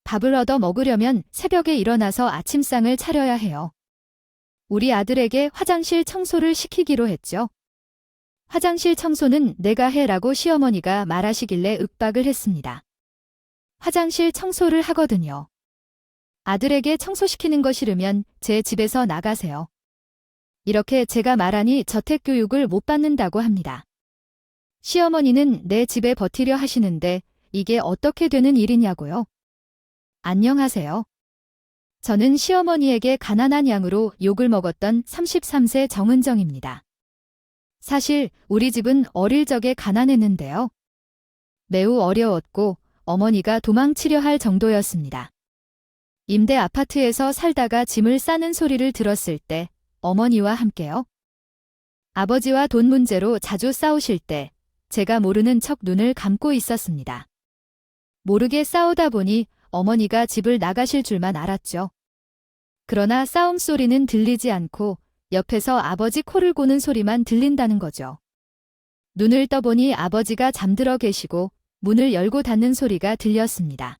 밥을 얻어 먹으려면 새벽에 일어나서 아침상을 차려야 해요. 우리 아들에게 화장실 청소를 시키기로 했죠. 화장실 청소는 내가 해라고 시어머니가 말하시길래 윽박을 했습니다. 화장실 청소를 하거든요. 아들에게 청소시키는 거 싫으면 제 집에서 나가세요. 이렇게 제가 말하니 저택교육을 못 받는다고 합니다. 시어머니는 내 집에 버티려 하시는데 이게 어떻게 되는 일이냐고요? 안녕하세요. 저는 시어머니에게 가난한 양으로 욕을 먹었던 33세 정은정입니다. 사실 우리 집은 어릴 적에 가난했는데요. 매우 어려웠고 어머니가 도망치려 할 정도였습니다. 임대 아파트에서 살다가 짐을 싸는 소리를 들었을 때 어머니와 함께요. 아버지와 돈 문제로 자주 싸우실 때 제가 모르는 척 눈을 감고 있었습니다. 모르게 싸우다 보니 어머니가 집을 나가실 줄만 알았죠. 그러나 싸움 소리는 들리지 않고 옆에서 아버지 코를 고는 소리만 들린다는 거죠. 눈을 떠보니 아버지가 잠들어 계시고 문을 열고 닫는 소리가 들렸습니다.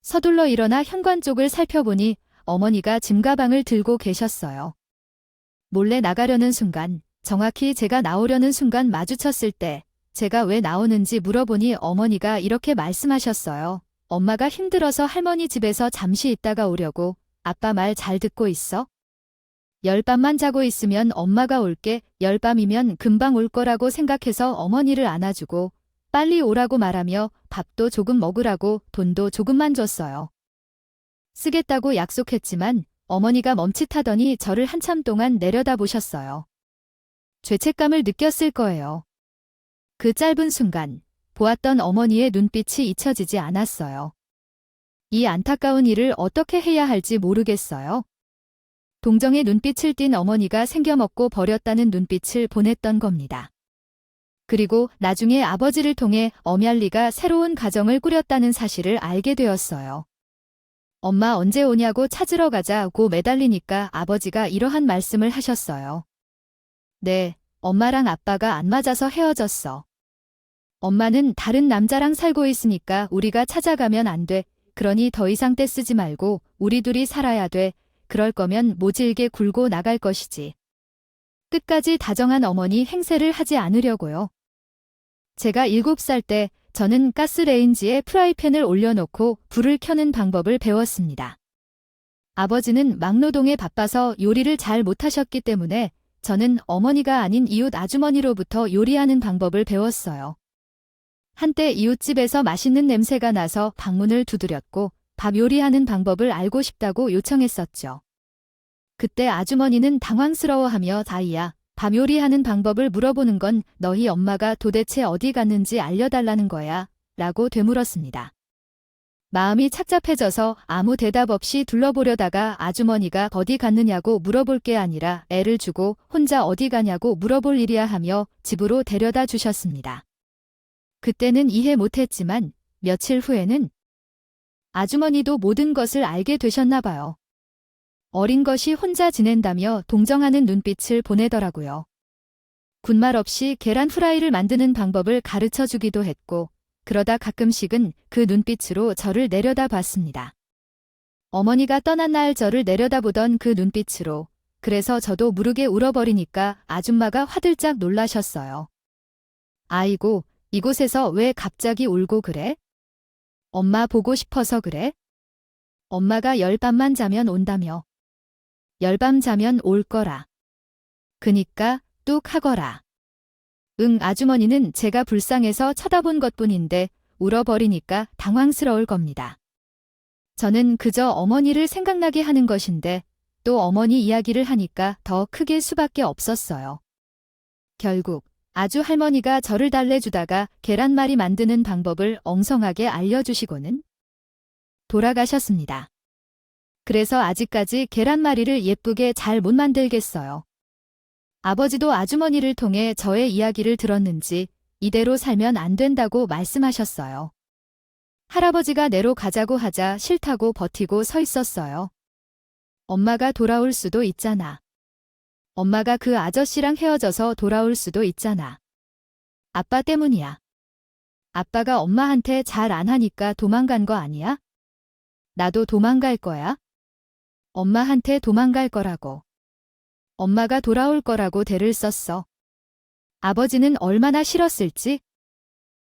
서둘러 일어나 현관 쪽을 살펴보니 어머니가 짐가방을 들고 계셨어요. 몰래 나가려는 순간, 정확히 제가 나오려는 순간 마주쳤을 때 제가 왜 나오는지 물어보니 어머니가 이렇게 말씀하셨어요. 엄마가 힘들어서 할머니 집에서 잠시 있다가 오려고. 아빠 말 잘 듣고 있어? 열밤만 자고 있으면 엄마가 올게. 열밤이면 금방 올 거라고 생각해서 어머니를 안아주고 빨리 오라고 말하며 밥도 조금 먹으라고 돈도 조금만 줬어요. 쓰겠다고 약속했지만 어머니가 멈칫하더니 저를 한참 동안 내려다보셨어요. 죄책감을 느꼈을 거예요. 그 짧은 순간 보았던 어머니의 눈빛이 잊혀지지 않았어요. 이 안타까운 일을 어떻게 해야 할지 모르겠어요. 동정의 눈빛을 띤 어머니가 생겨먹고 버렸다는 눈빛을 보냈던 겁니다. 그리고 나중에 아버지를 통해 엄얄리가 새로운 가정을 꾸렸다는 사실을 알게 되었어요. 엄마 언제 오냐고 찾으러 가자고 매달리니까 아버지가 이러한 말씀을 하셨어요. 네, 엄마랑 아빠가 안 맞아서 헤어졌어. 엄마는 다른 남자랑 살고 있으니까 우리가 찾아가면 안 돼. 그러니 더 이상 떼쓰지 말고 우리 둘이 살아야 돼. 그럴 거면 모질게 굴고 나갈 것이지. 끝까지 다정한 어머니 행세를 하지 않으려고요. 제가 7살 때 저는 가스레인지에 프라이팬을 올려놓고 불을 켜는 방법을 배웠습니다. 아버지는 막노동에 바빠서 요리를 잘 못하셨기 때문에 저는 어머니가 아닌 이웃 아주머니로부터 요리하는 방법을 배웠어요. 한때 이웃집에서 맛있는 냄새가 나서 방문을 두드렸고 밥 요리하는 방법을 알고 싶다고 요청했었죠. 그때 아주머니는 당황스러워하며 다이야, 밥 요리하는 방법을 물어보는 건 너희 엄마가 도대체 어디 갔는지 알려달라는 거야 라고 되물었습니다. 마음이 착잡해져서 아무 대답 없이 둘러보려다가 아주머니가 어디 갔느냐고 물어볼 게 아니라 애를 주고 혼자 어디 가냐고 물어볼 일이야 하며 집으로 데려다 주셨습니다. 그때는 이해 못했지만 며칠 후에는 아주머니도 모든 것을 알게 되셨나 봐요. 어린 것이 혼자 지낸다며 동정하는 눈빛을 보내더라고요. 군말 없이 계란 후라이를 만드는 방법을 가르쳐 주기도 했고 그러다 가끔씩은 그 눈빛으로 저를 내려다 봤습니다. 어머니가 떠난 날 저를 내려다보던 그 눈빛으로 그래서 저도 모르게 울어버리니까 아줌마가 화들짝 놀라셨어요. 아이고, 이곳에서 왜 갑자기 울고 그래? 엄마 보고 싶어서 그래? 엄마가 열밤만 자면 온다며. 열밤 자면 올 거라. 그니까 뚝 하거라. 응, 아주머니는 제가 불쌍해서 쳐다본 것뿐인데 울어버리니까 당황스러울 겁니다. 저는 그저 어머니를 생각나게 하는 것인데 또 어머니 이야기를 하니까 더 크게 수밖에 없었어요. 결국 아주 할머니가 저를 달래주다가 계란말이 만드는 방법을 엉성하게 알려주시고는 돌아가셨습니다. 그래서 아직까지 계란말이를 예쁘게 잘 못 만들겠어요. 아버지도 아주머니를 통해 저의 이야기를 들었는지 이대로 살면 안 된다고 말씀하셨어요. 할아버지가 내로 가자고 하자 싫다고 버티고 서 있었어요. 엄마가 돌아올 수도 있잖아. 엄마가 그 아저씨랑 헤어져서 돌아올 수도 있잖아. 아빠 때문이야. 아빠가 엄마한테 잘 안 하니까 도망간 거 아니야? 나도 도망갈 거야. 엄마한테 도망갈 거라고. 엄마가 돌아올 거라고 대를 썼어. 아버지는 얼마나 싫었을지.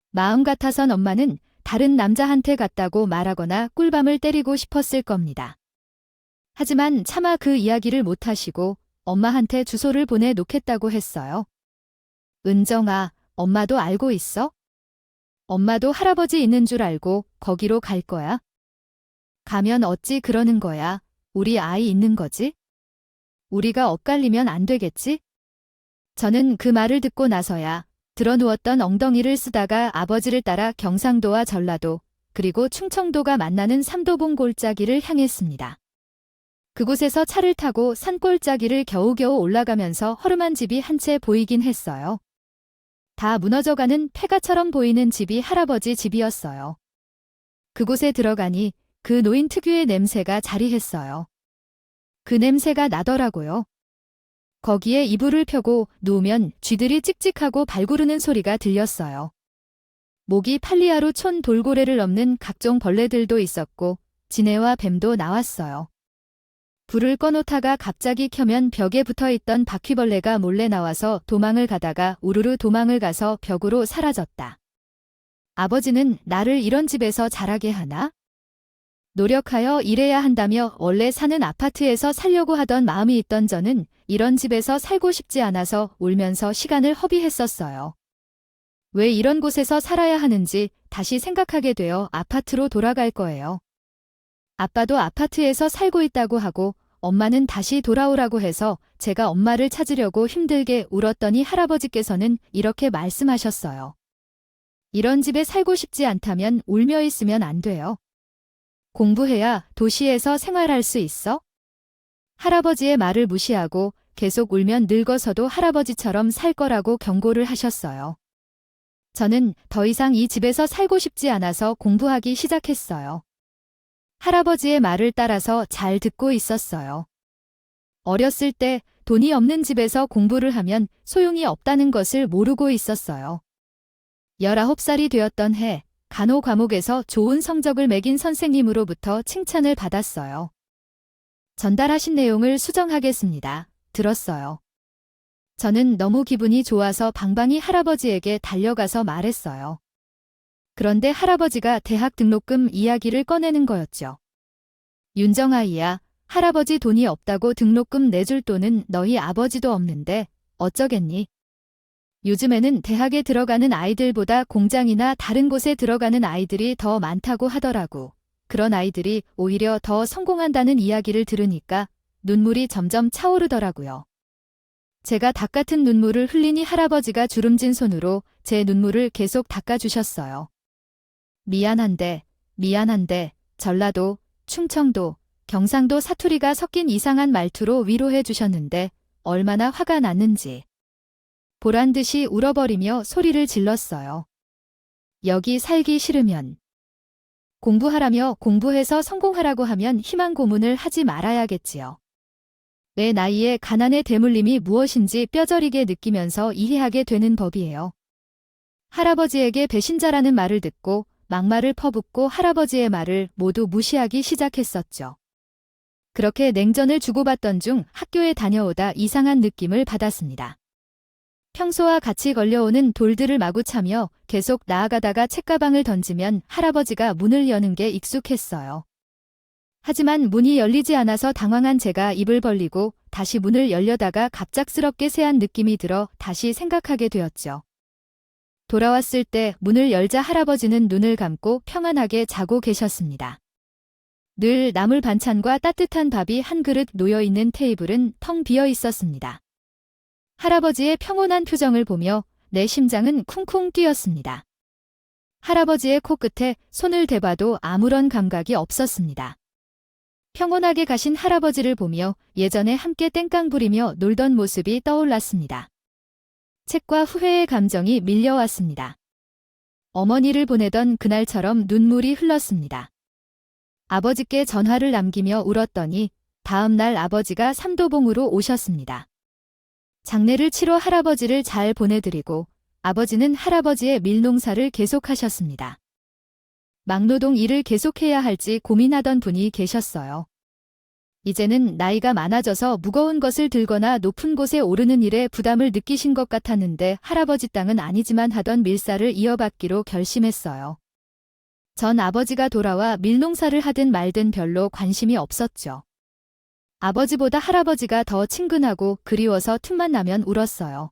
마음 같아선 엄마는 다른 남자한테 갔다고 말하거나 꿀밤을 때리고 싶었을 겁니다. 하지만 차마 그 이야기를 못하시고 엄마한테 주소를 보내놓겠다고 했어요. 은정아, 엄마도 알고 있어? 엄마도 할아버지 있는 줄 알고 거기로 갈 거야. 가면 어찌 그러는 거야. 우리 아이 있는 거지? 우리가 엇갈리면 안 되겠지? 저는 그 말을 듣고 나서야 드러누웠던 엉덩이를 쓰다가 아버지를 따라 경상도와 전라도 그리고 충청도가 만나는 삼도봉 골짜기를 향했습니다. 그곳에서 차를 타고 산골짜기를 겨우겨우 올라가면서 허름한 집이 한 채 보이긴 했어요. 다 무너져가는 폐가처럼 보이는 집이 할아버지 집이었어요. 그곳에 들어가니 그 노인 특유의 냄새가 자리했어요. 그 냄새가 나더라고요. 거기에 이불을 펴고 누우면 쥐들이 찍찍하고 발구르는 소리가 들렸어요. 모기 팔리아로 촌 돌고래를 넘는 각종 벌레들도 있었고 지네와 뱀도 나왔어요. 불을 꺼놓다가 갑자기 켜면 벽에 붙어있던 바퀴벌레가 몰래 나와서 도망을 가다가 우르르 도망을 가서 벽으로 사라졌다. 아버지는 나를 이런 집에서 자라게 하나? 노력하여 일해야 한다며 원래 사는 아파트에서 살려고 하던 마음이 있던 저는 이런 집에서 살고 싶지 않아서 울면서 시간을 허비했었어요. 왜 이런 곳에서 살아야 하는지 다시 생각하게 되어 아파트로 돌아갈 거예요. 아빠도 아파트에서 살고 있다고 하고 엄마는 다시 돌아오라고 해서 제가 엄마를 찾으려고 힘들게 울었더니 할아버지께서는 이렇게 말씀하셨어요. 이런 집에 살고 싶지 않다면 울며 있으면 안 돼요. 공부해야 도시에서 생활할 수 있어? 할아버지의 말을 무시하고 계속 울면 늙어서도 할아버지처럼 살 거라고 경고를 하셨어요. 저는 더 이상 이 집에서 살고 싶지 않아서 공부하기 시작했어요. 할아버지의 말을 따라서 잘 듣고 있었어요. 어렸을 때 돈이 없는 집에서 공부를 하면 소용이 없다는 것을 모르고 있었어요. 19살이 되었던 해, 간호 과목에서 좋은 성적을 매긴 선생님으로부터 칭찬을 받았어요. 전달하신 내용을 수정하겠습니다. 들었어요. 저는 너무 기분이 좋아서 방방이 할아버지에게 달려가서 말했어요. 그런데 할아버지가 대학 등록금 이야기를 꺼내는 거였죠. 윤정아이야, 할아버지 돈이 없다고 등록금 내줄 돈은 너희 아버지도 없는데 어쩌겠니? 요즘에는 대학에 들어가는 아이들보다 공장이나 다른 곳에 들어가는 아이들이 더 많다고 하더라고. 그런 아이들이 오히려 더 성공한다는 이야기를 들으니까 눈물이 점점 차오르더라고요. 제가 닭 같은 눈물을 흘리니 할아버지가 주름진 손으로 제 눈물을 계속 닦아주셨어요. 미안한데, 전라도, 충청도, 경상도 사투리가 섞인 이상한 말투로 위로해 주셨는데 얼마나 화가 났는지. 보란듯이 울어버리며 소리를 질렀어요. 여기 살기 싫으면. 공부하라며 공부해서 성공하라고 하면 희망 고문을 하지 말아야겠지요. 내 나이에 가난의 대물림이 무엇인지 뼈저리게 느끼면서 이해하게 되는 법이에요. 할아버지에게 배신자라는 말을 듣고 막말을 퍼붓고 할아버지의 말을 모두 무시하기 시작했었죠. 그렇게 냉전을 주고받던 중 학교에 다녀오다 이상한 느낌을 받았습니다. 평소와 같이 걸려오는 돌들을 마구 차며 계속 나아가다가 책가방을 던지면 할아버지가 문을 여는 게 익숙했어요. 하지만 문이 열리지 않아서 당황한 제가 입을 벌리고 다시 문을 열려다가 갑작스럽게 새한 느낌이 들어 다시 생각하게 되었죠. 돌아왔을 때 문을 열자 할아버지는 눈을 감고 평안하게 자고 계셨습니다. 늘 나물 반찬과 따뜻한 밥이 한 그릇 놓여있는 테이블은 텅 비어 있었습니다. 할아버지의 평온한 표정을 보며 내 심장은 쿵쿵 뛰었습니다. 할아버지의 코끝에 손을 대봐도 아무런 감각이 없었습니다. 평온하게 가신 할아버지를 보며 예전에 함께 땡깡 부리며 놀던 모습이 떠올랐습니다. 책과 후회의 감정이 밀려왔습니다. 어머니를 보내던 그날처럼 눈물이 흘렀습니다. 아버지께 전화를 남기며 울었더니 다음 날 아버지가 삼도봉으로 오셨습니다. 장례를 치러 할아버지를 잘 보내드리고 아버지는 할아버지의 밀농사를 계속하셨습니다. 막노동 일을 계속해야 할지 고민하던 분이 계셨어요. 이제는 나이가 많아져서 무거운 것을 들거나 높은 곳에 오르는 일에 부담을 느끼신 것 같았는데 할아버지 땅은 아니지만 하던 밀사를 이어받기로 결심했어요. 전 아버지가 돌아와 밀농사를 하든 말든 별로 관심이 없었죠. 아버지보다 할아버지가 더 친근하고 그리워서 틈만 나면 울었어요.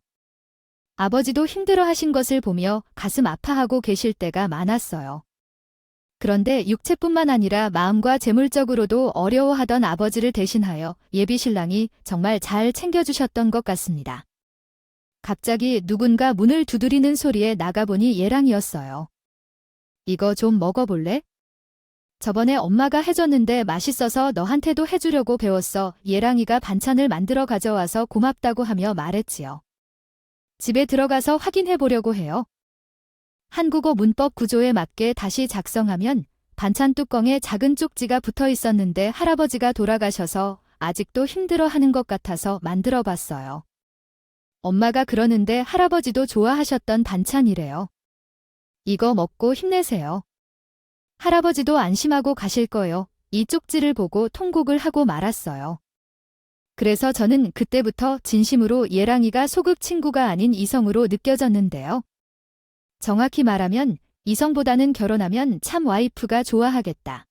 아버지도 힘들어 하신 것을 보며 가슴 아파하고 계실 때가 많았어요. 그런데 육체뿐만 아니라 마음과 재물적으로도 어려워하던 아버지를 대신하여 예비 신랑이 정말 잘 챙겨주셨던 것 같습니다. 갑자기 누군가 문을 두드리는 소리에 나가보니 예랑이었어요. 이거 좀 먹어볼래? 저번에 엄마가 해줬는데 맛있어서 너한테도 해주려고 배웠어. 예랑이가 반찬을 만들어 가져와서 고맙다고 하며 말했지요. 집에 들어가서 확인해 보려고 해요. 한국어 문법 구조에 맞게 다시 작성하면 반찬 뚜껑에 작은 쪽지가 붙어 있었는데 할아버지가 돌아가셔서 아직도 힘들어 하는 것 같아서 만들어 봤어요. 엄마가 그러는데 할아버지도 좋아하셨던 반찬이래요. 이거 먹고 힘내세요. 할아버지도 안심하고 가실 거요. 이 쪽지를 보고 통곡을 하고 말았어요. 그래서 저는 그때부터 진심으로 예랑이가 소극 친구가 아닌 이성으로 느껴졌는데요. 정확히 말하면 이성보다는 결혼하면 참 와이프가 좋아하겠다.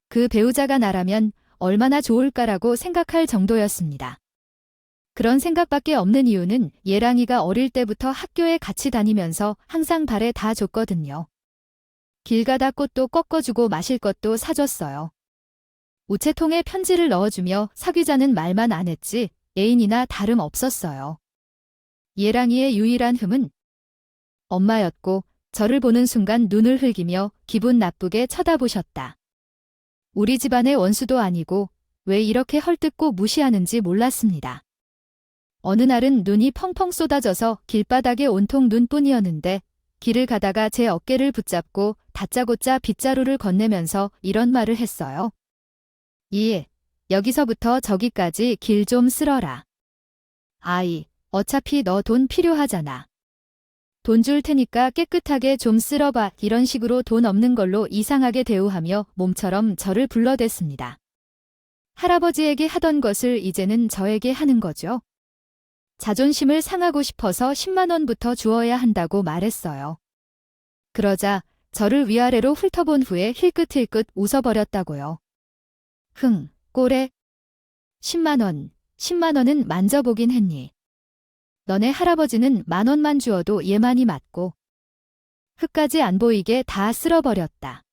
그 배우자가 나라면 얼마나 좋을까라고 생각할 정도였습니다. 그런 생각밖에 없는 이유는 예랑이가 어릴 때부터 학교에 같이 다니면서 항상 발에 다 줬거든요. 길 가다 꽃도 꺾어주고 마실 것도 사줬어요. 우체통에 편지를 넣어주며 사귀자는 말만 안 했지 애인이나 다름 없었어요. 예랑이의 유일한 흠은 엄마였고 저를 보는 순간 눈을 흘기며 기분 나쁘게 쳐다보셨다. 우리 집안의 원수도 아니고 왜 이렇게 헐뜯고 무시하는지 몰랐습니다. 어느 날은 눈이 펑펑 쏟아져서 길바닥에 온통 눈뿐이었는데 길을 가다가 제 어깨를 붙잡고 다짜고짜 빗자루를 건네면서 이런 말을 했어요. 여기서부터 저기까지 길 좀 쓸어라. 아이, 어차피 너 돈 필요하잖아. 돈 줄 테니까 깨끗하게 좀 쓸어봐. 이런 식으로 돈 없는 걸로 이상하게 대우하며 몸처럼 저를 불러댔습니다. 할아버지에게 하던 것을 이제는 저에게 하는 거죠. 자존심을 상하고 싶어서 10만 원부터 주어야 한다고 말했어요. 그러자 저를 위아래로 훑어본 후에 힐끗힐끗 웃어버렸다고요. 꼴에 10만 원, 10만 원은 만져보긴 했니? 너네 할아버지는 10,000원만 주어도 얘만이 맞고 흙까지 안 보이게 다 쓸어버렸다.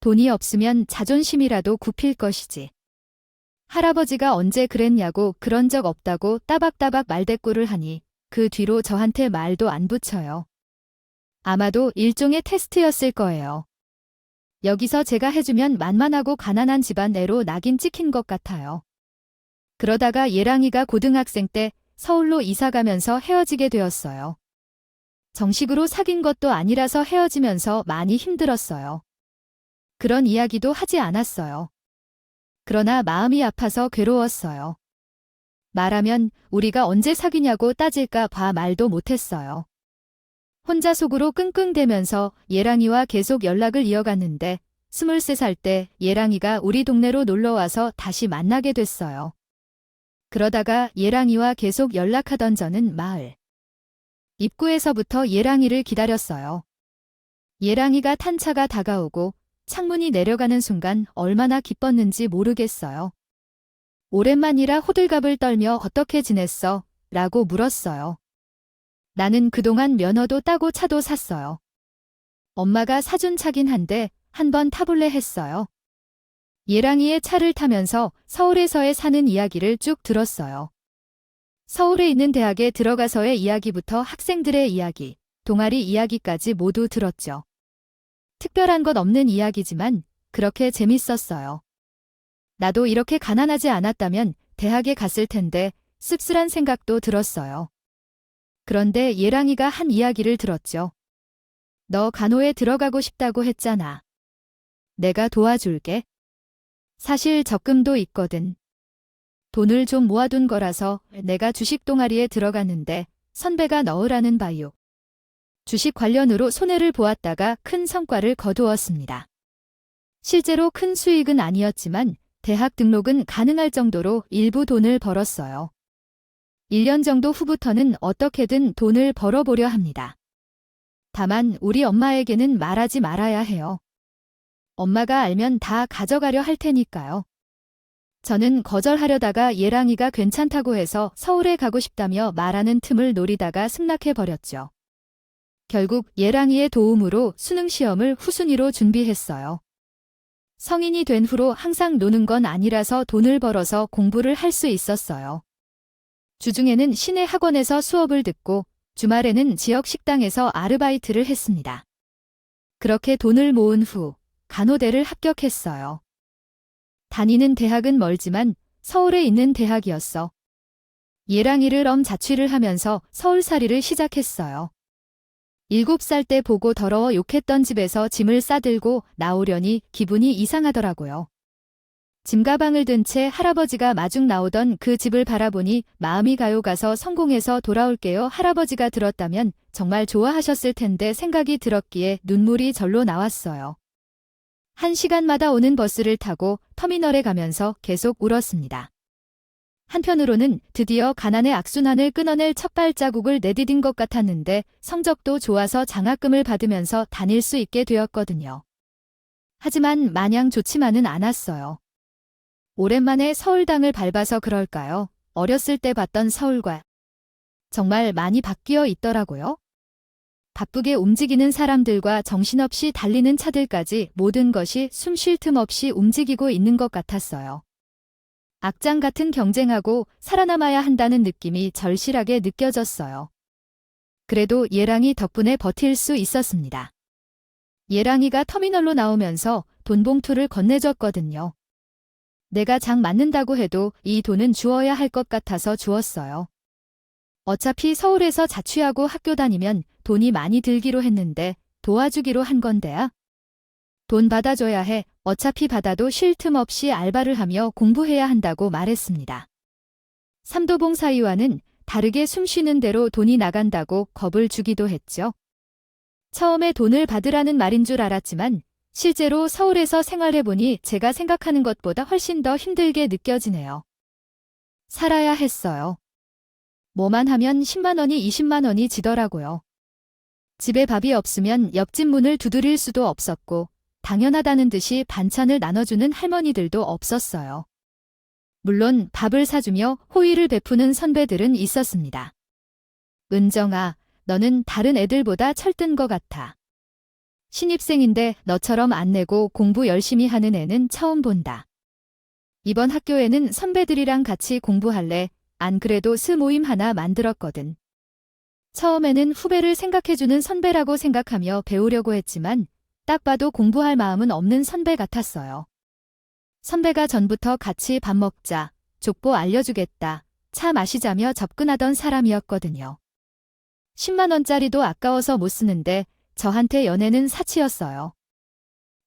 돈이 없으면 자존심이라도 굽힐 것이지. 할아버지가 언제 그랬냐고 그런 적 없다고 따박따박 말대꾸를 하니 그 뒤로 저한테 말도 안 붙여요. 아마도 일종의 테스트였을 거예요. 여기서 제가 해주면 만만하고 가난한 집안 애로 낙인 찍힌 것 같아요. 그러다가 예랑이가 고등학생 때 서울로 이사가면서 헤어지게 되었어요. 정식으로 사귄 것도 아니라서 헤어지면서 많이 힘들었어요. 그런 이야기도 하지 않았어요. 그러나 마음이 아파서 괴로웠어요. 말하면 우리가 언제 사귀냐고 따질까 봐 말도 못했어요. 혼자 속으로 끙끙대면서 예랑이와 계속 연락을 이어갔는데 23살 때 예랑이가 우리 동네로 놀러와서 다시 만나게 됐어요. 그러다가 예랑이와 계속 연락하던 저는 마을 입구에서부터 예랑이를 기다렸어요. 예랑이가 탄 차가 다가오고 창문이 내려가는 순간 얼마나 기뻤는지 모르겠어요. 오랜만이라 호들갑을 떨며 어떻게 지냈어? 라고 물었어요. 나는 그동안 면허도 따고 차도 샀어요. 엄마가 사준 차긴 한데 한번 타볼래 했어요. 예랑이의 차를 타면서 서울에서의 사는 이야기를 쭉 들었어요. 서울에 있는 대학에 들어가서의 이야기부터 학생들의 이야기, 동아리 이야기까지 모두 들었죠. 특별한 것 없는 이야기지만 그렇게 재밌었어요. 나도 이렇게 가난하지 않았다면 대학에 갔을 텐데 씁쓸한 생각도 들었어요. 그런데 예랑이가 한 이야기를 들었죠. 너 간호에 들어가고 싶다고 했잖아. 내가 도와줄게. 사실 적금도 있거든. 돈을 좀 모아둔 거라서 내가 주식 동아리에 들어갔는데 선배가 넣으라는 바유. 주식 관련으로 손해를 보았다가 큰 성과를 거두었습니다. 실제로 큰 수익은 아니었지만 대학 등록은 가능할 정도로 일부 돈을 벌었어요. 1년 정도 후부터는 어떻게든 돈을 벌어보려 합니다. 다만 우리 엄마에게는 말하지 말아야 해요. 엄마가 알면 다 가져가려 할 테니까요. 저는 거절하려다가 예랑이가 괜찮다고 해서 서울에 가고 싶다며 말하는 틈을 노리다가 승낙해버렸죠. 결국 예랑이의 도움으로 수능시험을 후순위로 준비했어요. 성인이 된 후로 항상 노는 건 아니라서 돈을 벌어서 공부를 할 수 있었어요. 주중에는 시내 학원에서 수업을 듣고 주말에는 지역 식당에서 아르바이트를 했습니다. 그렇게 돈을 모은 후 간호대를 합격했어요. 다니는 대학은 멀지만 서울에 있는 대학이었어. 예랑이를 자취를 하면서 서울살이를 시작했어요. 7살 때 보고 더러워 욕했던 집에서 짐을 싸들고 나오려니 기분이 이상하더라고요. 짐가방을 든 채 할아버지가 마중 나오던 그 집을 바라보니 마음이 가요. 가서 성공해서 돌아올게요. 할아버지가 들었다면 정말 좋아하셨을 텐데 생각이 들었기에 눈물이 절로 나왔어요. 1시간마다 오는 버스를 타고 터미널에 가면서 계속 울었습니다. 한편으로는 드디어 가난의 악순환을 끊어낼 첫 발자국을 내디딘 것 같았는데 성적도 좋아서 장학금을 받으면서 다닐 수 있게 되었거든요. 하지만 마냥 좋지만은 않았어요. 오랜만에 서울당을 밟아서 그럴까요? 어렸을 때 봤던 서울과 정말 많이 바뀌어 있더라고요. 바쁘게 움직이는 사람들과 정신없이 달리는 차들까지 모든 것이 숨 쉴 틈 없이 움직이고 있는 것 같았어요. 악장 같은 경쟁하고 살아남아야 한다는 느낌이 절실하게 느껴졌어요. 그래도 예랑이 덕분에 버틸 수 있었습니다. 예랑이가 터미널로 나오면서 돈 봉투를 건네줬거든요. 내가 장 맞는다고 해도 이 돈은 주어야 할 것 같아서 주었어요. 어차피 서울에서 자취하고 학교 다니면 돈이 많이 들기로 했는데 도와주기로 한 건데야. 돈 받아줘야 해. 어차피 받아도 쉴 틈 없이 알바를 하며 공부해야 한다고 말했습니다. 삼도봉 사이와는 다르게 숨 쉬는 대로 돈이 나간다고 겁을 주기도 했죠. 처음에 돈을 받으라는 말인 줄 알았지만 실제로 서울에서 생활해보니 제가 생각하는 것보다 훨씬 더 힘들게 느껴지네요. 살아야 했어요. 뭐만 하면 10만 원이 20만 원이 지더라고요. 집에 밥이 없으면 옆집 문을 두드릴 수도 없었고 당연하다는 듯이 반찬을 나눠주는 할머니들도 없었어요. 물론 밥을 사주며 호의를 베푸는 선배들은 있었습니다. 은정아, 너는 다른 애들보다 철든 것 같아. 신입생인데 너처럼 안 내고 공부 열심히 하는 애는 처음 본다. 이번 학교에는 선배들이랑 같이 공부할래? 안 그래도 스모임 하나 만들었거든. 처음에는 후배를 생각해주는 선배라고 생각하며 배우려고 했지만 딱 봐도 공부할 마음은 없는 선배 같았어요. 선배가 전부터 같이 밥 먹자, 족보 알려주겠다, 차 마시자며 접근하던 사람이었거든요. 10만 원짜리도 아까워서 못 쓰는데 저한테 연애는 사치였어요.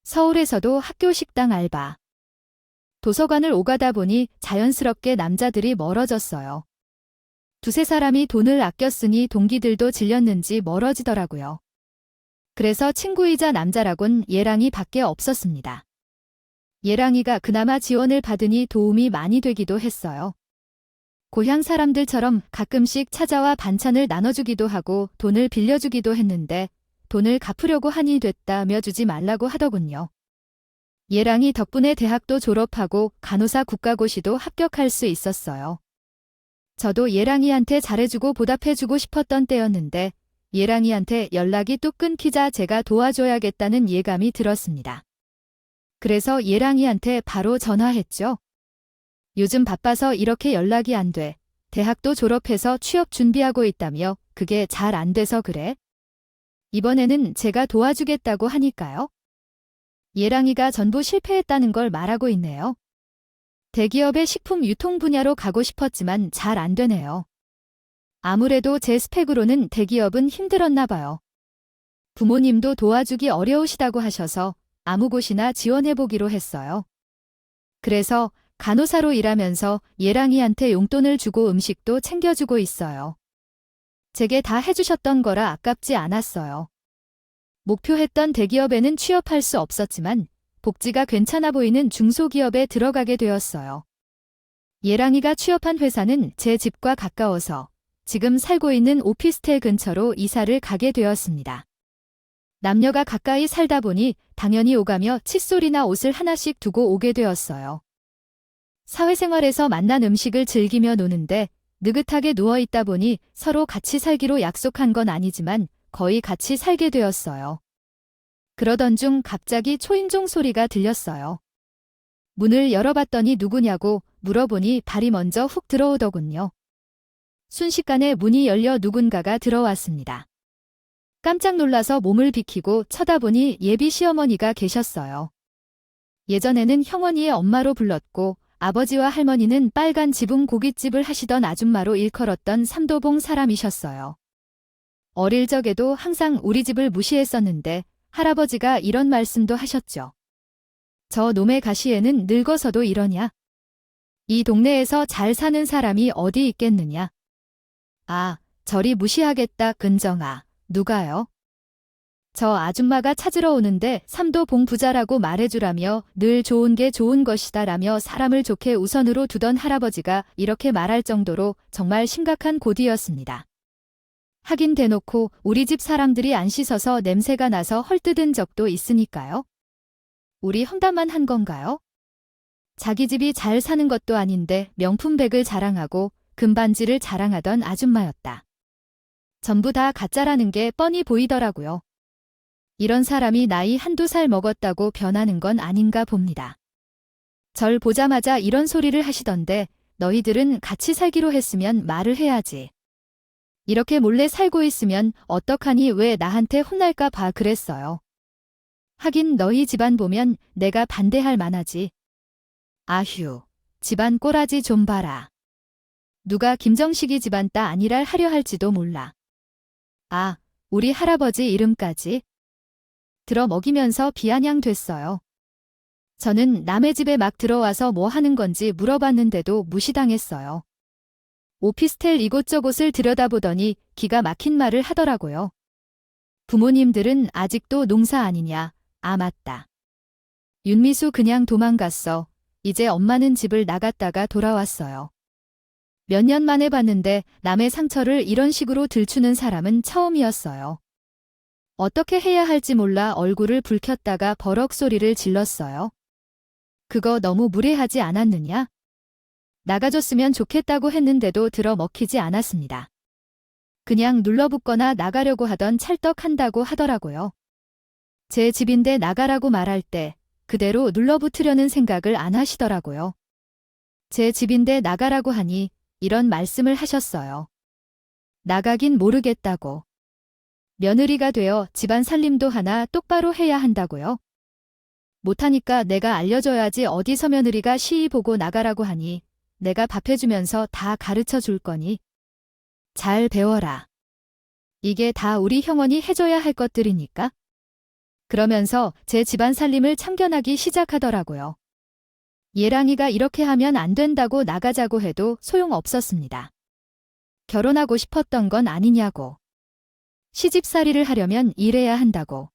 서울에서도 학교 식당 알바. 도서관을 오가다 보니 자연스럽게 남자들이 멀어졌어요. 두세 사람이 돈을 아껴 쓰니 동기들도 질렸는지 멀어지더라고요. 그래서 친구이자 남자라곤 예랑이 밖에 없었습니다. 예랑이가 그나마 지원을 받으니 도움이 많이 되기도 했어요. 고향 사람들처럼 가끔씩 찾아와 반찬을 나눠주기도 하고 돈을 빌려주기도 했는데 돈을 갚으려고 하니 됐다며 주지 말라고 하더군요. 예랑이 덕분에 대학도 졸업하고 간호사 국가고시도 합격할 수 있었어요. 저도 예랑이한테 잘해주고 보답해주고 싶었던 때였는데 예랑이한테 연락이 뚝 끊기자 제가 도와줘야겠다는 예감이 들었습니다. 그래서 예랑이한테 바로 전화했죠. 요즘 바빠서 이렇게 연락이 안 돼. 대학도 졸업해서 취업 준비하고 있다며 그게 잘 안 돼서 그래? 이번에는 제가 도와주겠다고 하니까요. 예랑이가 전부 실패했다는 걸 말하고 있네요. 대기업의 식품 유통 분야로 가고 싶었지만 잘 안 되네요. 아무래도 제 스펙으로는 대기업은 힘들었나 봐요. 부모님도 도와주기 어려우시다고 하셔서 아무 곳이나 지원해보기로 했어요. 그래서 간호사로 일하면서 예랑이한테 용돈을 주고 음식도 챙겨주고 있어요. 제게 다 해주셨던 거라 아깝지 않았어요. 목표했던 대기업에는 취업할 수 없었지만 복지가 괜찮아 보이는 중소기업에 들어가게 되었어요. 예랑이가 취업한 회사는 제 집과 가까워서 지금 살고 있는 오피스텔 근처로 이사를 가게 되었습니다. 남녀가 가까이 살다 보니 당연히 오가며 칫솔이나 옷을 하나씩 두고 오게 되었어요. 사회생활에서 만난 음식을 즐기며 노는데 느긋하게 누워있다 보니 서로 같이 살기로 약속한 건 아니지만 거의 같이 살게 되었어요. 그러던 중 갑자기 초인종 소리가 들렸어요. 문을 열어봤더니 누구냐고 물어보니 발이 먼저 훅 들어오더군요. 순식간에 문이 열려 누군가가 들어왔습니다. 깜짝 놀라서 몸을 비키고 쳐다보니 예비 시어머니가 계셨어요. 예전에는 형언니의 엄마로 불렀고 아버지와 할머니는 빨간 지붕 고깃집을 하시던 아줌마로 일컬었던 삼도봉 사람이셨어요. 어릴 적에도 항상 우리 집을 무시했었는데 할아버지가 이런 말씀도 하셨죠. 저 놈의 가시에는 늙어서도 이러냐? 이 동네에서 잘 사는 사람이 어디 있겠느냐? 아, 저리 무시하겠다, 근정아. 누가요? 저 아줌마가 찾으러 오는데 삼도봉 부자라고 말해주라며 늘 좋은 게 좋은 것이다 라며 사람을 좋게 우선으로 두던 할아버지가 이렇게 말할 정도로 정말 심각한 고디였습니다. 하긴 대놓고 우리 집 사람들이 안 씻어서 냄새가 나서 헐뜯은 적도 있으니까요. 우리 험담만 한 건가요? 자기 집이 잘 사는 것도 아닌데 명품백을 자랑하고 금반지를 자랑하던 아줌마였다. 전부 다 가짜라는 게 뻔히 보이더라고요. 이런 사람이 나이 한두 살 먹었다고 변하는 건 아닌가 봅니다. 절 보자마자 이런 소리를 하시던데 너희들은 같이 살기로 했으면 말을 해야지. 이렇게 몰래 살고 있으면 어떡하니 왜 나한테 혼날까 봐 그랬어요. 하긴 너희 집안 보면 내가 반대할 만하지. 아휴, 집안 꼬라지 좀 봐라. 누가 김정식이 집안 따 아니랄 하려 할지도 몰라. 아, 우리 할아버지 이름까지 들어 먹이면서 비아냥됐어요. 저는 남의 집에 막 들어와서 뭐 하는 건지 물어봤는데도 무시당했어요. 오피스텔 이곳저곳을 들여다보더니 기가 막힌 말을 하더라고요. 부모님들은 아직도 농사 아니냐. 아 맞다. 윤미수 그냥 도망갔어. 이제 엄마는 집을 나갔다가 돌아왔어요. 몇 년 만에 봤는데 남의 상처를 이런 식으로 들추는 사람은 처음이었어요. 어떻게 해야 할지 몰라 얼굴을 붉혔다가 버럭 소리를 질렀어요. 그거 너무 무례하지 않았느냐? 나가줬으면 좋겠다고 했는데도 들어 먹히지 않았습니다. 그냥 눌러붙거나 나가려고 하던 찰떡한다고 하더라고요. 제 집인데 나가라고 말할 때 그대로 눌러붙으려는 생각을 안 하시더라고요. 제 집인데 나가라고 하니 이런 말씀을 하셨어요. 나가긴 모르겠다고. 며느리가 되어 집안 살림도 하나 똑바로 해야 한다고요? 못하니까 내가 알려줘야지 어디서 며느리가 시위 보고 나가라고 하니 내가 밥 해주면서 다 가르쳐 줄 거니. 잘 배워라. 이게 다 우리 형언이 해줘야 할 것들이니까. 그러면서 제 집안 살림을 참견하기 시작하더라고요. 예랑이가 이렇게 하면 안 된다고 나가자고 해도 소용없었습니다. 결혼하고 싶었던 건 아니냐고. 시집살이를 하려면 일해야 한다고.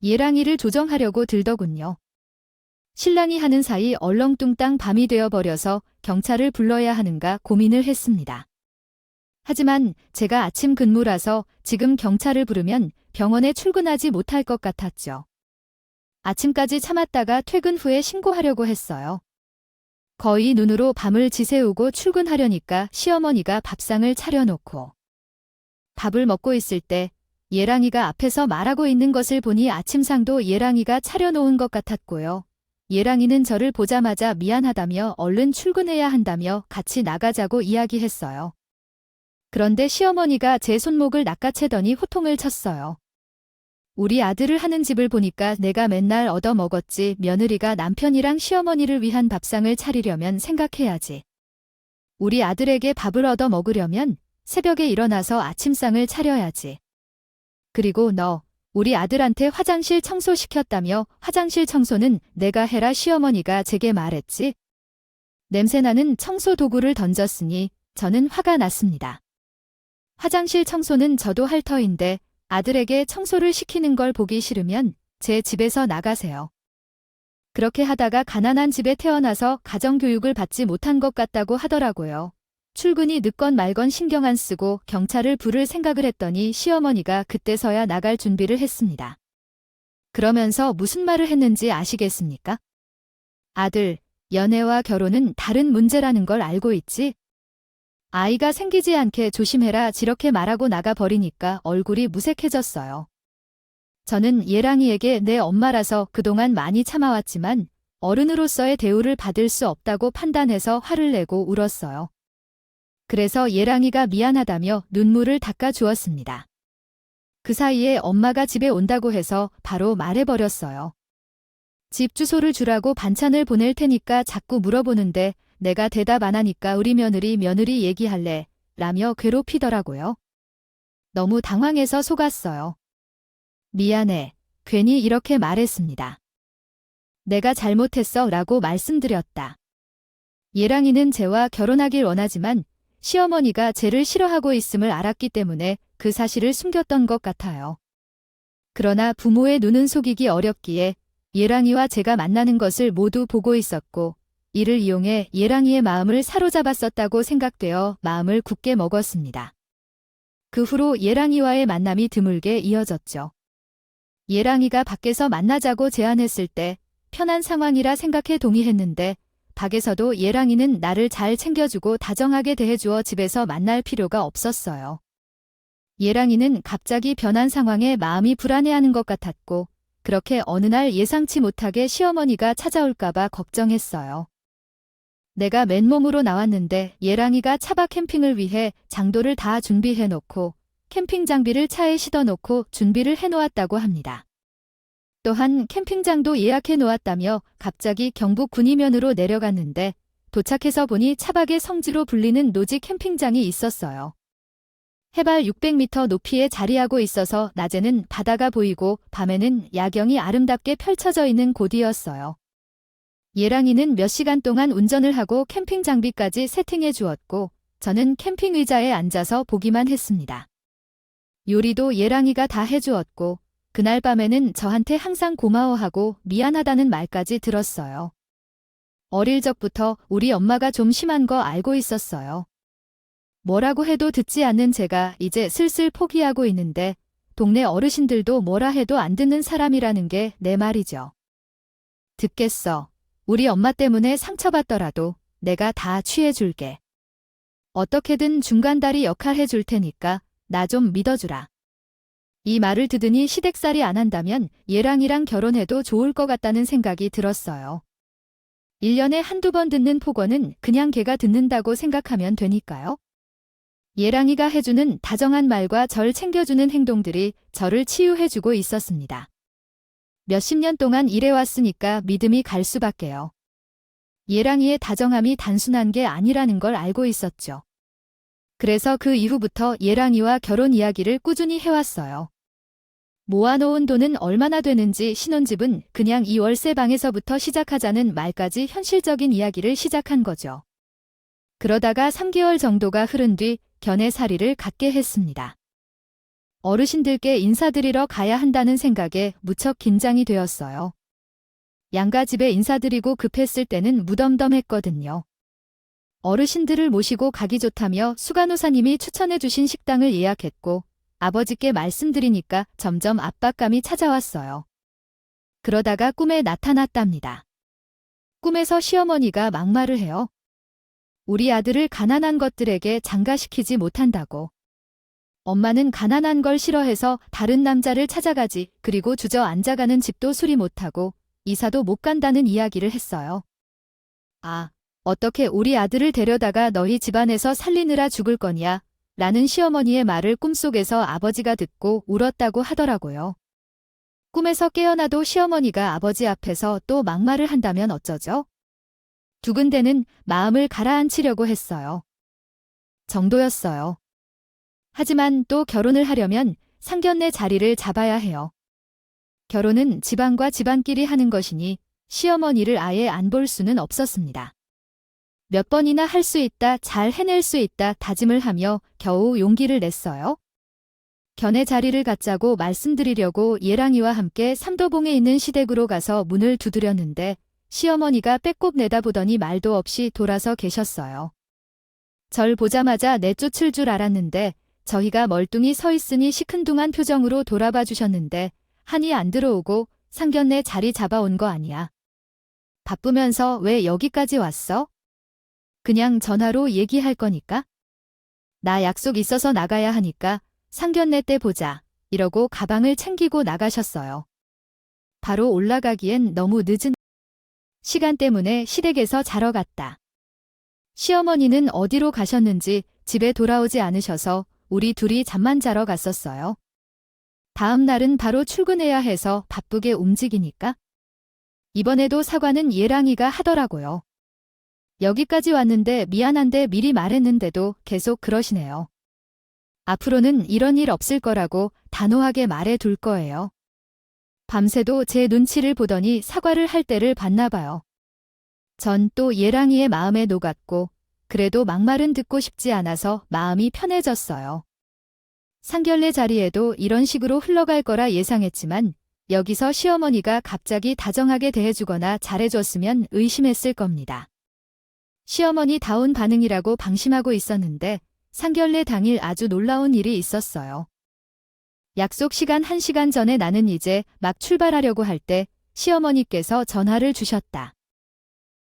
예랑이를 조정하려고 들더군요. 신랑이 하는 사이 얼렁뚱땅 밤이 되어버려서 경찰을 불러야 하는가 고민을 했습니다. 하지만 제가 아침 근무라서 지금 경찰을 부르면 병원에 출근하지 못할 것 같았죠. 아침까지 참았다가 퇴근 후에 신고하려고 했어요. 거의 눈으로 밤을 지새우고 출근하려니까 시어머니가 밥상을 차려놓고 밥을 먹고 있을 때 예랑이가 앞에서 말하고 있는 것을 보니 아침상도 예랑이가 차려놓은 것 같았고요. 예랑이는 저를 보자마자 미안하다며 얼른 출근해야 한다며 같이 나가자고 이야기했어요. 그런데 시어머니가 제 손목을 낚아채더니 호통을 쳤어요. 우리 아들을 하는 집을 보니까 내가 맨날 얻어먹었지 며느리가 남편이랑 시어머니를 위한 밥상을 차리려면 생각해야지. 우리 아들에게 밥을 얻어먹으려면 새벽에 일어나서 아침상을 차려야지. 그리고 너 우리 아들한테 화장실 청소시켰다며 화장실 청소는 내가 해라 시어머니가 제게 말했지. 냄새나는 청소 도구를 던졌으니 저는 화가 났습니다. 화장실 청소는 저도 할 터인데 아들에게 청소를 시키는 걸 보기 싫으면 제 집에서 나가세요. 그렇게 하다가 가난한 집에 태어나서 가정교육을 받지 못한 것 같다고 하더라고요. 출근이 늦건 말건 신경 안 쓰고 경찰을 부를 생각을 했더니 시어머니가 그때서야 나갈 준비를 했습니다. 그러면서 무슨 말을 했는지 아시겠습니까? 아들, 연애와 결혼은 다른 문제라는 걸 알고 있지? 아이가 생기지 않게 조심해라 이렇게 말하고 나가버리니까 얼굴이 무색해졌어요. 저는 예랑이에게 내 엄마라서 그동안 많이 참아왔지만 어른으로서의 대우를 받을 수 없다고 판단해서 화를 내고 울었어요. 그래서 예랑이가 미안하다며 눈물을 닦아주었습니다. 그 사이에 엄마가 집에 온다고 해서 바로 말해버렸어요. 집 주소를 주라고 반찬을 보낼 테니까 자꾸 물어보는데 내가 대답 안 하니까 우리 며느리 얘기할래 라며 괴롭히더라고요. 너무 당황해서 속았어요. 미안해. 괜히 이렇게 말했습니다. 내가 잘못했어 라고 말씀드렸다. 예랑이는 쟤와 결혼하길 원하지만 시어머니가 쟤를 싫어하고 있음을 알았기 때문에 그 사실을 숨겼던 것 같아요. 그러나 부모의 눈은 속이기 어렵기에 예랑이와 제가 만나는 것을 모두 보고 있었고 이를 이용해 예랑이의 마음을 사로잡았었다고 생각되어 마음을 굳게 먹었습니다. 그 후로 예랑이와의 만남이 드물게 이어졌죠. 예랑이가 밖에서 만나자고 제안했을 때 편한 상황이라 생각해 동의했는데 밖에서도 예랑이는 나를 잘 챙겨주고 다정하게 대해주어 집에서 만날 필요가 없었어요. 예랑이는 갑자기 변한 상황에 마음이 불안해하는 것 같았고 그렇게 어느 날 예상치 못하게 시어머니가 찾아올까봐 걱정했어요. 내가 맨몸으로 나왔는데 예랑이가 차박 캠핑을 위해 장도를 다 준비해놓고 캠핑 장비를 차에 싣어놓고 준비를 해놓았다고 합니다. 또한 캠핑장도 예약해놓았다며 갑자기 경북 군위면으로 내려갔는데 도착해서 보니 차박의 성지로 불리는 노지 캠핑장이 있었어요. 해발 600m 높이에 자리하고 있어서 낮에는 바다가 보이고 밤에는 야경이 아름답게 펼쳐져 있는 곳이었어요. 예랑이는 몇 시간 동안 운전을 하고 캠핑 장비까지 세팅해 주었고 저는 캠핑 의자에 앉아서 보기만 했습니다. 요리도 예랑이가 다 해주었고 그날 밤에는 저한테 항상 고마워하고 미안하다는 말까지 들었어요. 어릴 적부터 우리 엄마가 좀 심한 거 알고 있었어요. 뭐라고 해도 듣지 않는 제가 이제 슬슬 포기하고 있는데 동네 어르신들도 뭐라 해도 안 듣는 사람이라는 게 내 말이죠. 듣겠어. 우리 엄마 때문에 상처받더라도 내가 다 취해줄게. 어떻게든 중간다리 역할 해줄 테니까 나 좀 믿어주라. 이 말을 듣으니 시댁살이 안 한다면 예랑이랑 결혼해도 좋을 것 같다는 생각이 들었어요. 1년에 한두 번 듣는 폭언은 그냥 걔가 듣는다고 생각하면 되니까요. 예랑이가 해주는 다정한 말과 절 챙겨주는 행동들이 저를 치유해주고 있었습니다. 몇십 년 동안 일해왔으니까 믿음이 갈 수밖에요. 예랑이의 다정함이 단순한 게 아니라는 걸 알고 있었죠. 그래서 그 이후부터 예랑이와 결혼 이야기를 꾸준히 해왔어요. 모아놓은 돈은 얼마나 되는지 신혼집은 그냥 이 월세방에서부터 시작하자는 말까지 현실적인 이야기를 시작한 거죠. 그러다가 3개월 정도가 흐른 뒤 견해살이를 갖게 했습니다. 어르신들께 인사드리러 가야 한다는 생각에 무척 긴장이 되었어요. 양가 집에 인사드리고 급했을 때는 무덤덤했거든요. 어르신들을 모시고 가기 좋다며 수간호사님이 추천해 주신 식당을 예약했고 아버지께 말씀드리니까 점점 압박감이 찾아왔어요. 그러다가 꿈에 나타났답니다. 꿈에서 시어머니가 막말을 해요. 우리 아들을 가난한 것들에게 장가시키지 못한다고. 엄마는 가난한 걸 싫어해서 다른 남자를 찾아가지 그리고 주저앉아가는 집도 수리 못하고 이사도 못 간다는 이야기를 했어요. 아, 어떻게 우리 아들을 데려다가 너희 집안에서 살리느라 죽을 거냐? 라는 시어머니의 말을 꿈속에서 아버지가 듣고 울었다고 하더라고요. 꿈에서 깨어나도 시어머니가 아버지 앞에서 또 막말을 한다면 어쩌죠? 두근대는 마음을 가라앉히려고 했어요. 정도였어요. 하지만 또 결혼을 하려면 상견례 자리를 잡아야 해요. 결혼은 집안과 집안끼리 하는 것이니 시어머니를 아예 안 볼 수는 없었습니다. 몇 번이나 할 수 있다, 잘 해낼 수 있다 다짐을 하며 겨우 용기를 냈어요. 견해 자리를 갖자고 말씀드리려고 예랑이와 함께 삼도봉에 있는 시댁으로 가서 문을 두드렸는데 시어머니가 빼꼼 내다보더니 말도 없이 돌아서 계셨어요. 절 보자마자 내쫓을 줄 알았는데 저희가 멀뚱히 서 있으니 시큰둥한 표정으로 돌아봐 주셨는데 한이 안 들어오고 상견례 자리 잡아온 거 아니야. 바쁘면서 왜 여기까지 왔어? 그냥 전화로 얘기할 거니까? 나 약속 있어서 나가야 하니까 상견례 때 보자. 이러고 가방을 챙기고 나가셨어요. 바로 올라가기엔 너무 늦은 시간 때문에 시댁에서 자러 갔다. 시어머니는 어디로 가셨는지 집에 돌아오지 않으셔서 우리 둘이 잠만 자러 갔었어요. 다음 날은 바로 출근해야 해서 바쁘게 움직이니까. 이번에도 사과는 예랑이가 하더라고요. 여기까지 왔는데 미안한데 미리 말했는데도 계속 그러시네요. 앞으로는 이런 일 없을 거라고 단호하게 말해 둘 거예요. 밤새도 제 눈치를 보더니 사과를 할 때를 봤나 봐요. 전 또 예랑이의 마음에 녹았고 그래도 막말은 듣고 싶지 않아서 마음이 편해졌어요. 상견례 자리에도 이런 식으로 흘러갈 거라 예상했지만 여기서 시어머니가 갑자기 다정하게 대해주거나 잘해줬으면 의심했을 겁니다. 시어머니다운 반응이라고 방심하고 있었는데 상견례 당일 아주 놀라운 일이 있었어요. 약속 시간 1시간 전에 나는 이제 막 출발하려고 할 때 시어머니께서 전화를 주셨다.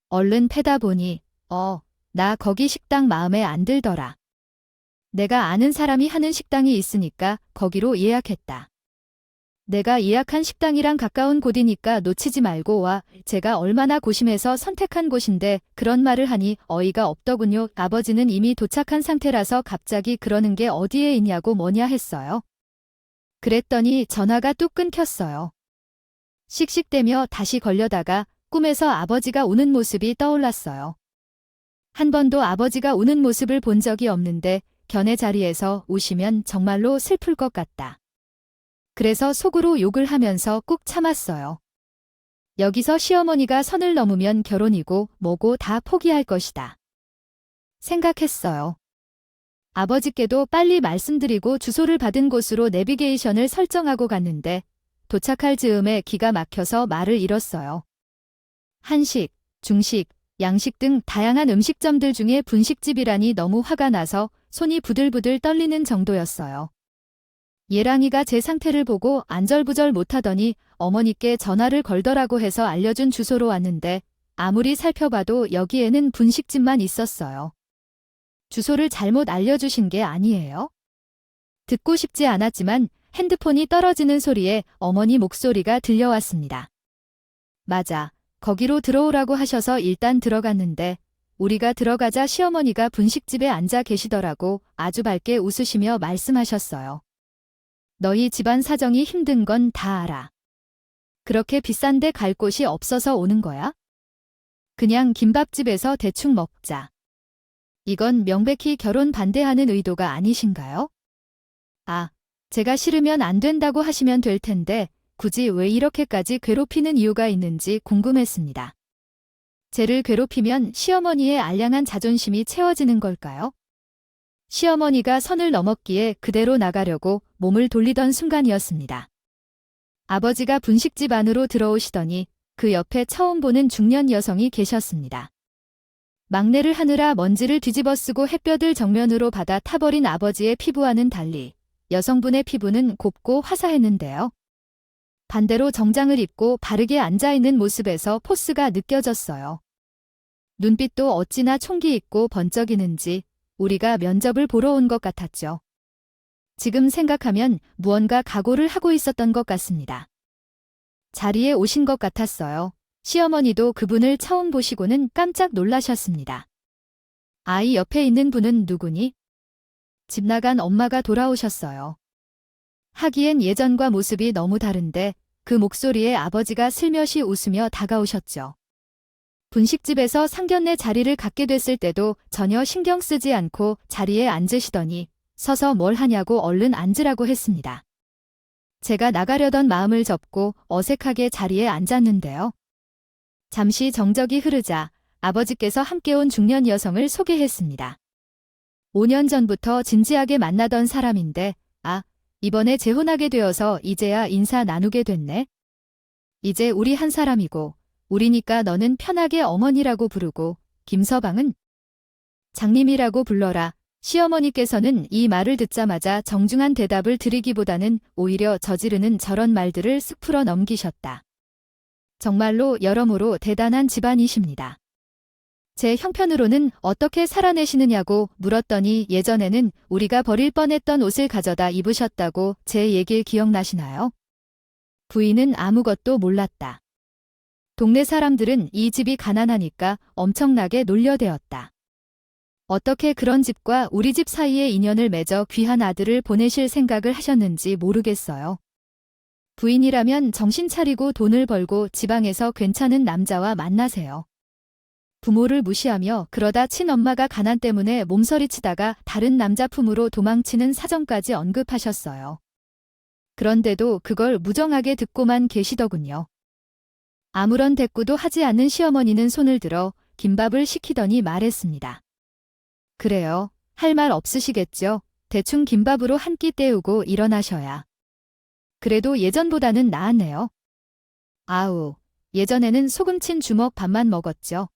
얼른 패다 보니 나 거기 식당 마음에 안 들더라. 내가 아는 사람이 하는 식당이 있으니까 거기로 예약했다. 내가 예약한 식당이랑 가까운 곳이니까 놓치지 말고 와. 제가 얼마나 고심해서 선택한 곳인데 그런 말을 하니 어이가 없더군요. 아버지는 이미 도착한 상태라서 갑자기 그러는 게 어디에 있냐고 뭐냐 했어요. 그랬더니 전화가 뚝 끊겼어요. 씩씩대며 다시 걸려다가 꿈에서 아버지가 우는 모습이 떠올랐어요. 한 번도 아버지가 우는 모습을 본 적이 없는데 견해 자리에서 우시면 정말로 슬플 것 같다. 그래서 속으로 욕을 하면서 꾹 참았어요. 여기서 시어머니가 선을 넘으면 결혼이고 뭐고 다 포기할 것이다. 생각했어요. 아버지께도 빨리 말씀드리고 주소를 받은 곳으로 내비게이션을 설정하고 갔는데 도착할 즈음에 기가 막혀서 말을 잃었어요. 한식, 중식, 양식 등 다양한 음식점들 중에 분식집이라니 너무 화가 나서 손이 부들부들 떨리는 정도였어요. 예랑이가 제 상태를 보고 안절부절 못하더니 어머니께 전화를 걸더라고 해서 알려준 주소로 왔는데 아무리 살펴봐도 여기에는 분식집만 있었어요. 주소를 잘못 알려주신 게 아니에요? 듣고 싶지 않았지만 핸드폰이 떨어지는 소리에 어머니 목소리가 들려왔습니다. 맞아. 거기로 들어오라고 하셔서 일단 들어갔는데 우리가 들어가자 시어머니가 분식집에 앉아 계시더라고. 아주 밝게 웃으시며 말씀하셨어요. 너희 집안 사정이 힘든 건 다 알아. 그렇게 비싼데 갈 곳이 없어서 오는 거야? 그냥 김밥집에서 대충 먹자. 이건 명백히 결혼 반대하는 의도가 아니신가요? 제가 싫으면 안 된다고 하시면 될 텐데 굳이 왜 이렇게까지 괴롭히는 이유가 있는지 궁금했습니다. 쟤를 괴롭히면 시어머니의 알량한 자존심이 채워지는 걸까요? 시어머니가 선을 넘었기에 그대로 나가려고 몸을 돌리던 순간이었습니다. 아버지가 분식집 안으로 들어오시더니 그 옆에 처음 보는 중년 여성이 계셨습니다. 막내를 하느라 먼지를 뒤집어쓰고 햇볕을 정면으로 받아 타버린 아버지의 피부와는 달리 여성분의 피부는 곱고 화사했는데요. 반대로 정장을 입고 바르게 앉아있는 모습에서 포스가 느껴졌어요. 눈빛도 어찌나 총기 있고 번쩍이는지 우리가 면접을 보러 온 것 같았죠. 지금 생각하면 무언가 각오를 하고 있었던 것 같습니다. 자리에 오신 것 같았어요. 시어머니도 그분을 처음 보시고는 깜짝 놀라셨습니다. 아이 옆에 있는 분은 누구니? 집 나간 엄마가 돌아오셨어요. 하기엔 예전과 모습이 너무 다른데 그 목소리에 아버지가 슬며시 웃으며 다가오셨죠. 분식집에서 상견례 자리를 갖게 됐을 때도 전혀 신경 쓰지 않고 자리에 앉으시더니 서서 뭘 하냐고 얼른 앉으라고 했습니다. 제가 나가려던 마음을 접고 어색하게 자리에 앉았는데요. 잠시 정적이 흐르자 아버지께서 함께 온 중년 여성을 소개했습니다. 5년 전부터 진지하게 만나던 사람인데, 이번에 재혼하게 되어서 이제야 인사 나누게 됐네. 이제 우리 한 사람이고, 우리니까 너는 편하게 어머니라고 부르고, 김서방은 장님이라고 불러라. 시어머니께서는 이 말을 듣자마자 정중한 대답을 드리기보다는 오히려 저지르는 저런 말들을 쓱 풀어 넘기셨다. 정말로 여러모로 대단한 집안이십니다. 제 형편으로는 어떻게 살아내시느냐고 물었더니 예전에는 우리가 버릴 뻔했던 옷을 가져다 입으셨다고 제 얘길 기억나시나요? 부인은 아무것도 몰랐다. 동네 사람들은 이 집이 가난하니까 엄청나게 놀려대었다. 어떻게 그런 집과 우리 집 사이에 인연을 맺어 귀한 아들을 보내실 생각을 하셨는지 모르겠어요. 부인이라면 정신 차리고 돈을 벌고 지방에서 괜찮은 남자와 만나세요. 부모를 무시하며 그러다 친엄마가 가난 때문에 몸서리치다가 다른 남자 품으로 도망치는 사정까지 언급하셨어요. 그런데도 그걸 무정하게 듣고만 계시더군요. 아무런 대꾸도 하지 않는 시어머니는 손을 들어 김밥을 시키더니 말했습니다. 그래요. 할 말 없으시겠죠? 대충 김밥으로 한 끼 때우고 일어나셔야. 그래도 예전보다는 나았네요. 아우, 예전에는 소금친 주먹 밥만 먹었죠.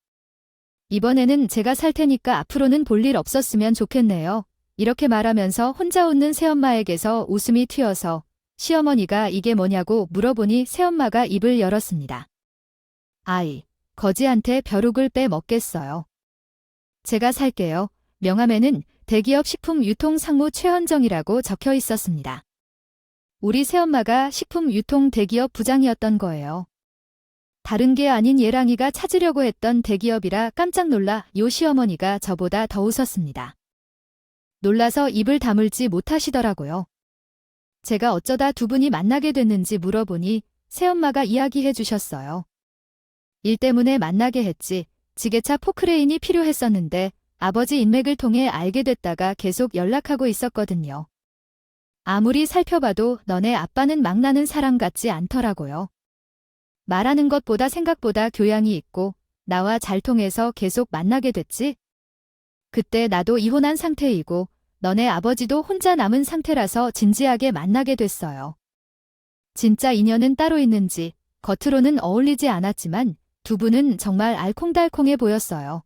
이번에는 제가 살 테니까 앞으로는 볼 일 없었으면 좋겠네요. 이렇게 말하면서 혼자 웃는 새엄마에게서 웃음이 튀어서 시어머니가 이게 뭐냐고 물어보니 새엄마가 입을 열었습니다. 아이, 거지한테 벼룩을 빼먹겠어요. 제가 살게요. 명함에는 대기업 식품유통상무 최헌정이라고 적혀 있었습니다. 우리 새엄마가 식품유통 대기업 부장이었던 거예요. 다른 게 아닌 예랑이가 찾으려고 했던 대기업이라 깜짝 놀라 요 시어머니가 저보다 더 웃었습니다. 놀라서 입을 다물지 못하시더라고요. 제가 어쩌다 두 분이 만나게 됐는지 물어보니 새엄마가 이야기해 주셨어요. 일 때문에 만나게 했지. 지게차 포크레인이 필요했었는데 아버지 인맥을 통해 알게 됐다가 계속 연락하고 있었거든요. 아무리 살펴봐도 너네 아빠는 막 나는 사람 같지 않더라고요. 말하는 것보다 생각보다 교양이 있고 나와 잘 통해서 계속 만나게 됐지? 그때 나도 이혼한 상태이고 너네 아버지도 혼자 남은 상태라서 진지하게 만나게 됐어요. 진짜 인연은 따로 있는지 겉으로는 어울리지 않았지만 두 분은 정말 알콩달콩해 보였어요.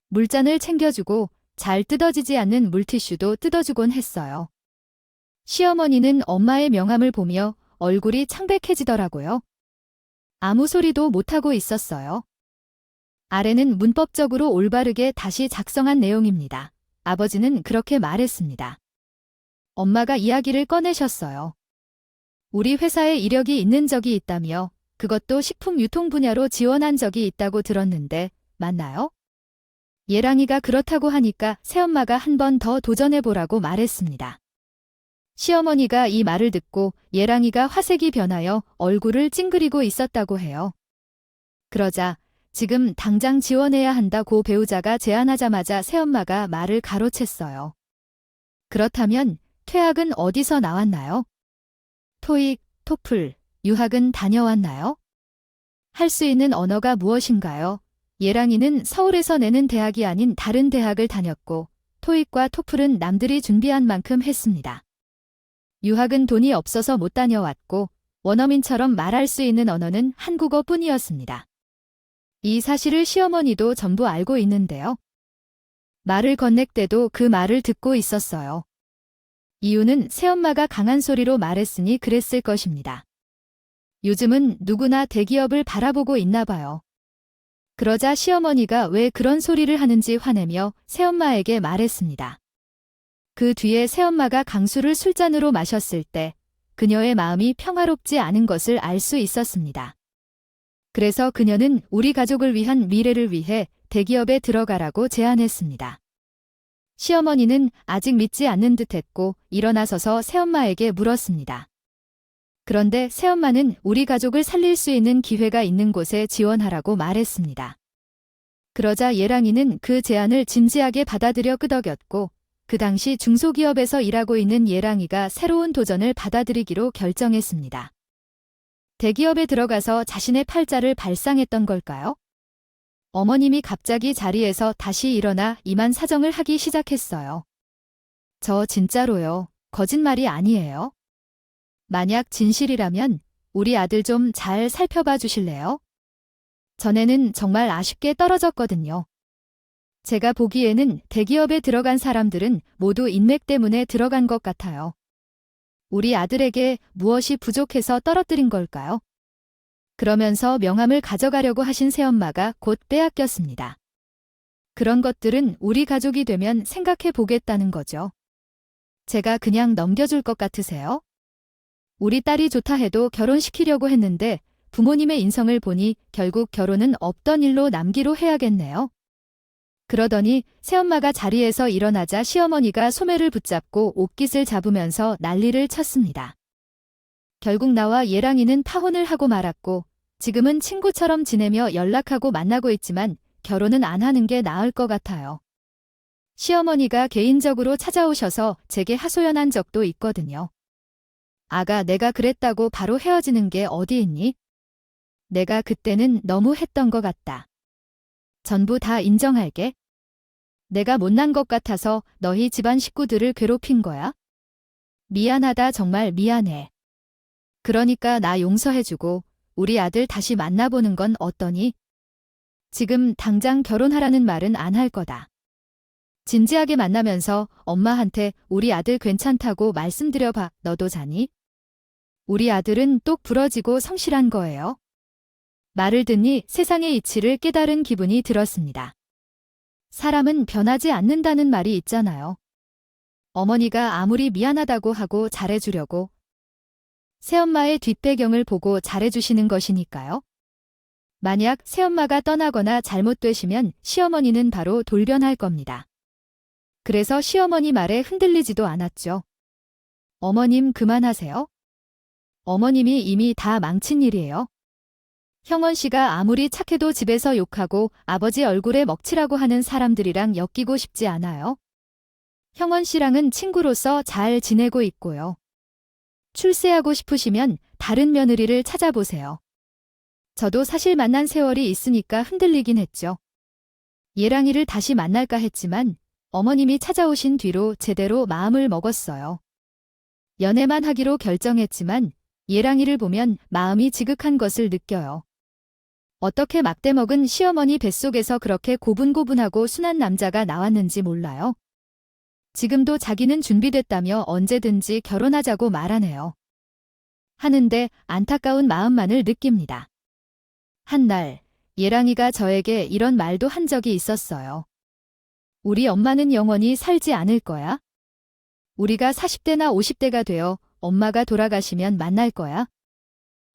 물잔을 챙겨주고 잘 뜯어지지 않는 물티슈도 뜯어주곤 했어요. 시어머니는 엄마의 명함을 보며 얼굴이 창백해지더라고요. 아무 소리도 못하고 있었어요. 아래는 문법적으로 올바르게 다시 작성한 내용입니다. 아버지는 그렇게 말했습니다. 엄마가 이야기를 꺼내셨어요. 우리 회사에 이력이 있는 적이 있다며 그것도 식품 유통 분야로 지원한 적이 있다고 들었는데 맞나요? 예랑이가 그렇다고 하니까 새엄마가 한 번 더 도전해보라고 말했습니다. 시어머니가 이 말을 듣고 예랑이가 화색이 변하여 얼굴을 찡그리고 있었다고 해요. 그러자 지금 당장 지원해야 한다고 배우자가 제안하자마자 새엄마가 말을 가로챘어요. 그렇다면 퇴학은 어디서 나왔나요? 토익, 토플, 유학은 다녀왔나요? 할 수 있는 언어가 무엇인가요? 예랑이는 서울에서 내는 대학이 아닌 다른 대학을 다녔고 토익과 토플은 남들이 준비한 만큼 했습니다. 유학은 돈이 없어서 못 다녀왔고 원어민처럼 말할 수 있는 언어는 한국어뿐이었습니다. 이 사실을 시어머니도 전부 알고 있는데요. 말을 건넸대도 그 말을 듣고 있었어요. 이유는 새엄마가 강한 소리로 말했으니 그랬을 것입니다. 요즘은 누구나 대기업을 바라보고 있나 봐요. 그러자 시어머니가 왜 그런 소리를 하는지 화내며 새엄마에게 말했습니다. 그 뒤에 새엄마가 강수를 술잔으로 마셨을 때 그녀의 마음이 평화롭지 않은 것을 알 수 있었습니다. 그래서 그녀는 우리 가족을 위한 미래를 위해 대기업에 들어가라고 제안했습니다. 시어머니는 아직 믿지 않는 듯했고 일어나서서 새엄마에게 물었습니다. 그런데 새엄마는 우리 가족을 살릴 수 있는 기회가 있는 곳에 지원하라고 말했습니다. 그러자 예랑이는 그 제안을 진지하게 받아들여 끄덕였고 그 당시 중소기업에서 일하고 있는 예랑이가 새로운 도전을 받아들이기로 결정했습니다. 대기업에 들어가서 자신의 팔자를 발상했던 걸까요? 어머님이 갑자기 자리에서 다시 일어나 이만 사정을 하기 시작했어요. 저 진짜로요. 거짓말이 아니에요. 만약 진실이라면 우리 아들 좀 잘 살펴봐 주실래요? 전에는 정말 아쉽게 떨어졌거든요. 제가 보기에는 대기업에 들어간 사람들은 모두 인맥 때문에 들어간 것 같아요. 우리 아들에게 무엇이 부족해서 떨어뜨린 걸까요? 그러면서 명함을 가져가려고 하신 새엄마가 곧 빼앗겼습니다. 그런 것들은 우리 가족이 되면 생각해 보겠다는 거죠. 제가 그냥 넘겨줄 것 같으세요? 우리 딸이 좋다 해도 결혼시키려고 했는데 부모님의 인성을 보니 결국 결혼은 없던 일로 남기로 해야겠네요. 그러더니 새엄마가 자리에서 일어나자 시어머니가 소매를 붙잡고 옷깃을 잡으면서 난리를 쳤습니다. 결국 나와 예랑이는 파혼을 하고 말았고 지금은 친구처럼 지내며 연락하고 만나고 있지만 결혼은 안 하는 게 나을 것 같아요. 시어머니가 개인적으로 찾아오셔서 제게 하소연한 적도 있거든요. 아가, 내가 그랬다고 바로 헤어지는 게 어디 있니? 내가 그때는 너무 했던 것 같다. 전부 다 인정할게. 내가 못난 것 같아서 너희 집안 식구들을 괴롭힌 거야? 미안하다, 정말 미안해. 그러니까 나 용서해주고 우리 아들 다시 만나보는 건 어떠니? 지금 당장 결혼하라는 말은 안 할 거다. 진지하게 만나면서 엄마한테 우리 아들 괜찮다고 말씀드려봐. 너도 자니? 우리 아들은 똑 부러지고 성실한 거예요. 말을 듣니 세상의 이치를 깨달은 기분이 들었습니다. 사람은 변하지 않는다는 말이 있잖아요. 어머니가 아무리 미안하다고 하고 잘해주려고 새엄마의 뒷배경을 보고 잘해주시는 것이니까요. 만약 새엄마가 떠나거나 잘못되시면 시어머니는 바로 돌변할 겁니다. 그래서 시어머니 말에 흔들리지도 않았죠. 어머님 그만하세요. 어머님이 이미 다 망친 일이에요. 형원 씨가 아무리 착해도 집에서 욕하고 아버지 얼굴에 먹칠하고 하는 사람들이랑 엮이고 싶지 않아요. 형원 씨랑은 친구로서 잘 지내고 있고요. 출세하고 싶으시면 다른 며느리를 찾아보세요. 저도 사실 만난 세월이 있으니까 흔들리긴 했죠. 예랑이를 다시 만날까 했지만 어머님이 찾아오신 뒤로 제대로 마음을 먹었어요. 연애만 하기로 결정했지만 예랑이를 보면 마음이 지극한 것을 느껴요. 어떻게 막대먹은 시어머니 뱃속에서 그렇게 고분고분하고 순한 남자가 나왔는지 몰라요. 지금도 자기는 준비됐다며 언제든지 결혼하자고 말하네요. 하는데 안타까운 마음만을 느낍니다. 한날 예랑이가 저에게 이런 말도 한 적이 있었어요. 우리 엄마는 영원히 살지 않을 거야. 우리가 40대나 50대가 되어 엄마가 돌아가시면 만날 거야.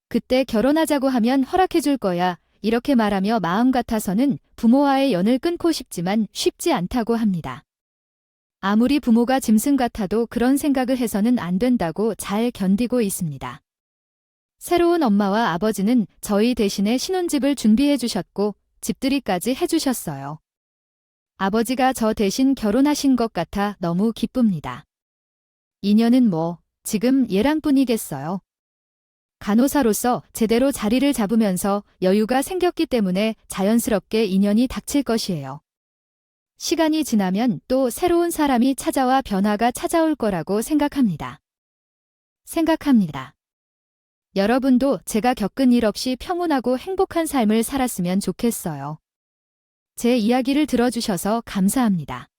그때 결혼하자고 하면 허락해 줄 거야. 이렇게 말하며 마음 같아서는 부모와의 연을 끊고 싶지만 쉽지 않다고 합니다. 아무리 부모가 짐승 같아도 그런 생각을 해서는 안 된다고 잘 견디고 있습니다. 새로운 엄마와 아버지는 저희 대신에 신혼집을 준비해 주셨고 집들이까지 해주셨어요. 아버지가 저 대신 결혼하신 것 같아 너무 기쁩니다. 인연은 뭐 지금 얘랑뿐이겠어요. 간호사로서 제대로 자리를 잡으면서 여유가 생겼기 때문에 자연스럽게 인연이 닥칠 것이에요. 시간이 지나면 또 새로운 사람이 찾아와 변화가 찾아올 거라고 생각합니다. 여러분도 제가 겪은 일 없이 평온하고 행복한 삶을 살았으면 좋겠어요. 제 이야기를 들어주셔서 감사합니다.